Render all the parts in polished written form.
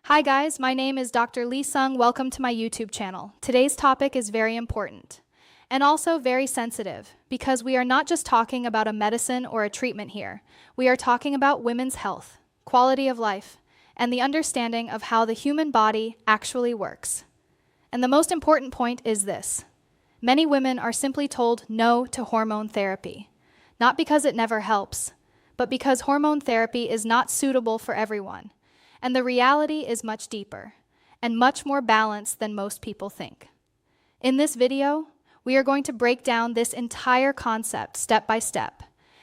Hi guys, my name is Dr.LEE Sung. Welcome to my YouTube channel. Today's topic is very important and also very sensitive because we are not just talking about a medicine or a treatment here. We are talking about women's health, quality of life, and the understanding of how the human body actually works. And the most important point is this. Many women are simply told no to hormone therapy, not because it never helps, but because hormone therapy is not suitable for everyone. And the reality is much deeper and much more balanced than most people think. In this video, we are going to break down this entire concept step by step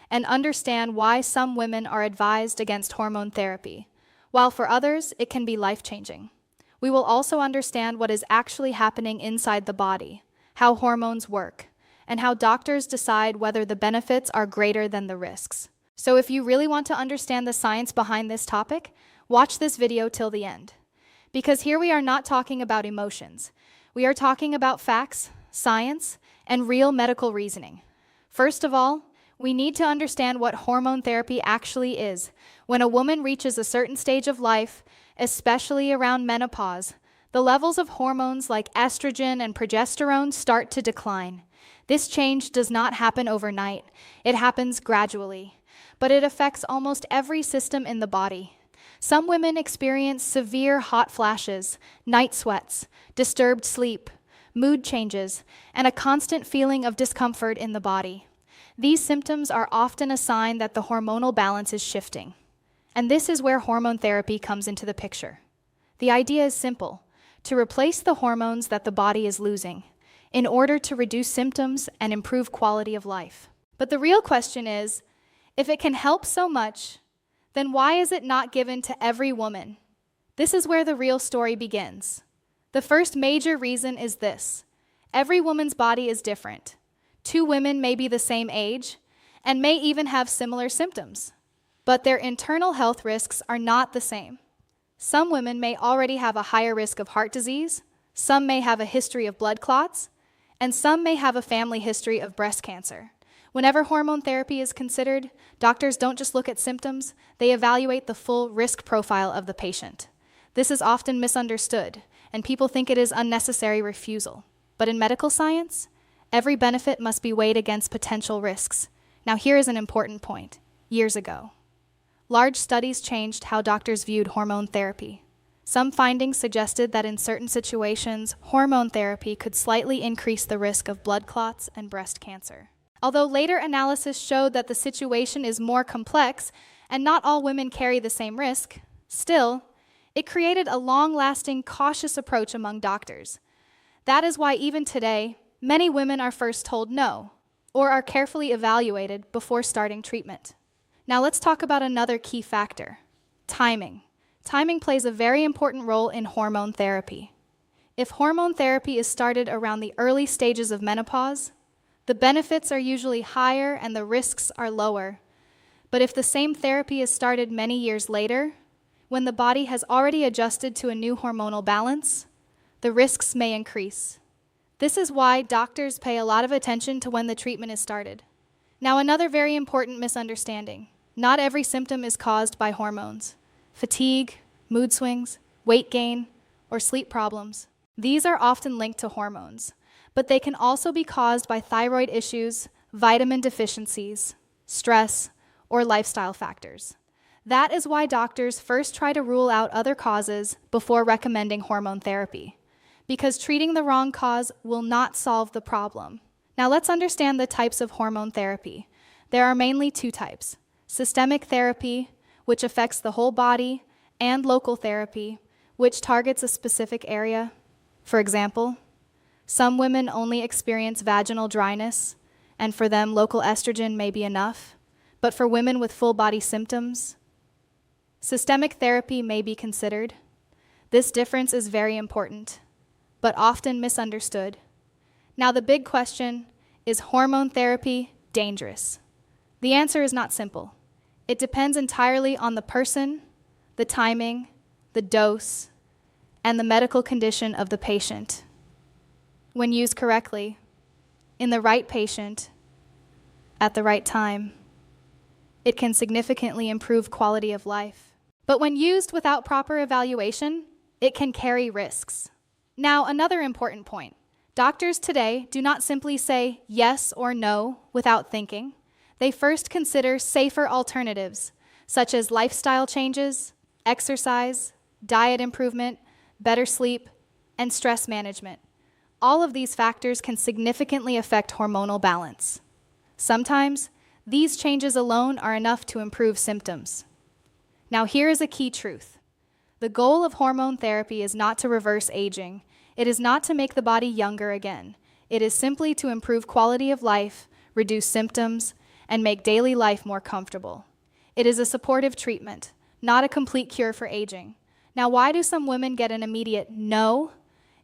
and understand why some women are advised against hormone therapy, while for others, it can be life-changing. We will also understand what is actually happening inside the body, how hormones work, and how doctors decide whether the benefits are greater than the risks. So if you really want to understand the science behind this topic, watch this video till the end. Because here we are not talking about emotions. We are talking about facts, science, and real medical reasoning. First of all, we need to understand what hormone therapy actually is. When a woman reaches a certain stage of life, especially around menopause, the levels of hormones like estrogen and progesterone start to decline. This change does not happen overnight. It happens gradually, but it affects almost every system in the body. Some women experience severe hot flashes, night sweats, disturbed sleep, mood changes, and a constant feeling of discomfort in the body. These symptoms are often a sign that the hormonal balance is shifting. And this is where hormone therapy comes into the picture. The idea is simple: to replace the hormones that the body is losing in order to reduce symptoms and improve quality of life. But the real question is, if it can help so much, then why is it not given to every woman? This is where the real story begins. The first major reason is this: every woman's body is different. Two women may be the same age and may even have similar symptoms, but their internal health risks are not the same. Some women may already have a higher risk of heart disease, some may have a history of blood clots, and some may have a family history of breast cancer. Whenever hormone therapy is considered, doctors don't just look at symptoms, they evaluate the full risk profile of the patient. This is often misunderstood, and people think it is unnecessary refusal. But in medical science, every benefit must be weighed against potential risks. Now here is an important point. Years ago, large studies changed how doctors viewed hormone therapy. Some findings suggested that in certain situations, hormone therapy could slightly increase the risk of blood clots and breast cancer. Although later analysis showed that the situation is more complex and not all women carry the same risk, still, it created a long-lasting, cautious approach among doctors. That is why even today, many women are first told no, or are carefully evaluated before starting treatment. Now let's talk about another key factor: timing. Timing plays a very important role in hormone therapy. If hormone therapy is started around the early stages of menopause, the benefits are usually higher and the risks are lower. But if the same therapy is started many years later, when the body has already adjusted to a new hormonal balance, the risks may increase. This is why doctors pay a lot of attention to when the treatment is started. Now, another very important misunderstanding: not every symptom is caused by hormones. Fatigue, mood swings, weight gain, or sleep problems. These are often linked to hormones, but they can also be caused by thyroid issues, vitamin deficiencies, stress, or lifestyle factors. That is why doctors first try to rule out other causes before recommending hormone therapy, because treating the wrong cause will not solve the problem. Now let's understand the types of hormone therapy. There are mainly two types: systemic therapy, which affects the whole body, and local therapy, which targets a specific area. For example, some women only experience vaginal dryness, and for them, local estrogen may be enough. But for women with full body symptoms, systemic therapy may be considered. This difference is very important, but often misunderstood. Now, the big question: is hormone therapy dangerous? The answer is not simple. It depends entirely on the person, the timing, the dose, and the medical condition of the patient. When used correctly, in the right patient, at the right time, it can significantly improve quality of life. But when used without proper evaluation, it can carry risks. Now, another important point. Doctors today do not simply say yes or no without thinking. They first consider safer alternatives, such as lifestyle changes, exercise, diet improvement, better sleep, and stress management. All of these factors can significantly affect hormonal balance. Sometimes, these changes alone are enough to improve symptoms. Now, here is a key truth. The goal of hormone therapy is not to reverse aging. It is not to make the body younger again. It is simply to improve quality of life, reduce symptoms, and make daily life more comfortable. It is a supportive treatment, not a complete cure for aging. Now, why do some women get an immediate no?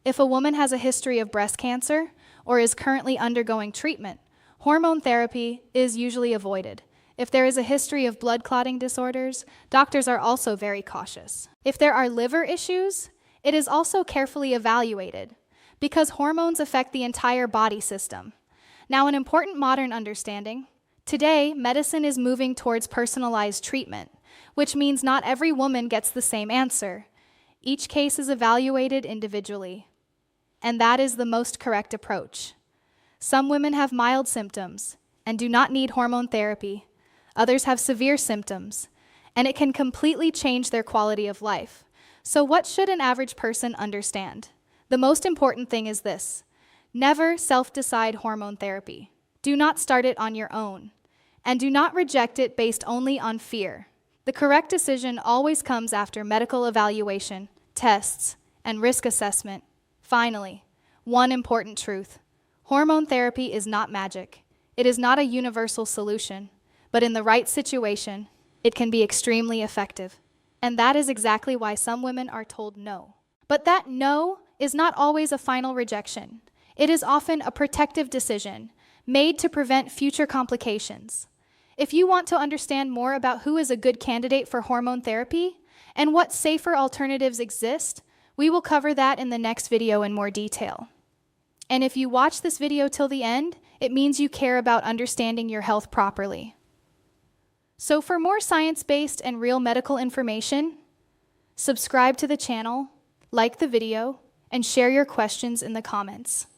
If a woman has a history of breast cancer or is currently undergoing treatment, hormone therapy is usually avoided. If there is a history of blood clotting disorders, doctors are also very cautious. If there are liver issues, it is also carefully evaluated because hormones affect the entire body system. Now, an important modern understanding. Today, medicine is moving towards personalized treatment, which means not every woman gets the same answer. Each case is evaluated individually, and that is the most correct approach. Some women have mild symptoms and do not need hormone therapy. Others have severe symptoms, and it can completely change their quality of life. So what should an average person understand? The most important thing is this: never self-decide hormone therapy. Do not start it on your own, and do not reject it based only on fear. The correct decision always comes after medical evaluation, tests, and risk assessment. Finally, one important truth. Hormone therapy is not magic. It is not a universal solution, but in the right situation, it can be extremely effective. And that is exactly why some women are told no. But that no is not always a final rejection. It is often a protective decision made to prevent future complications. If you want to understand more about who is a good candidate for hormone therapy and what safer alternatives exist, we will cover that in the next video in more detail. And if you watch this video till the end, it means you care about understanding your health properly. So for more science-based and real medical information, subscribe to the channel, like the video, and share your questions in the comments.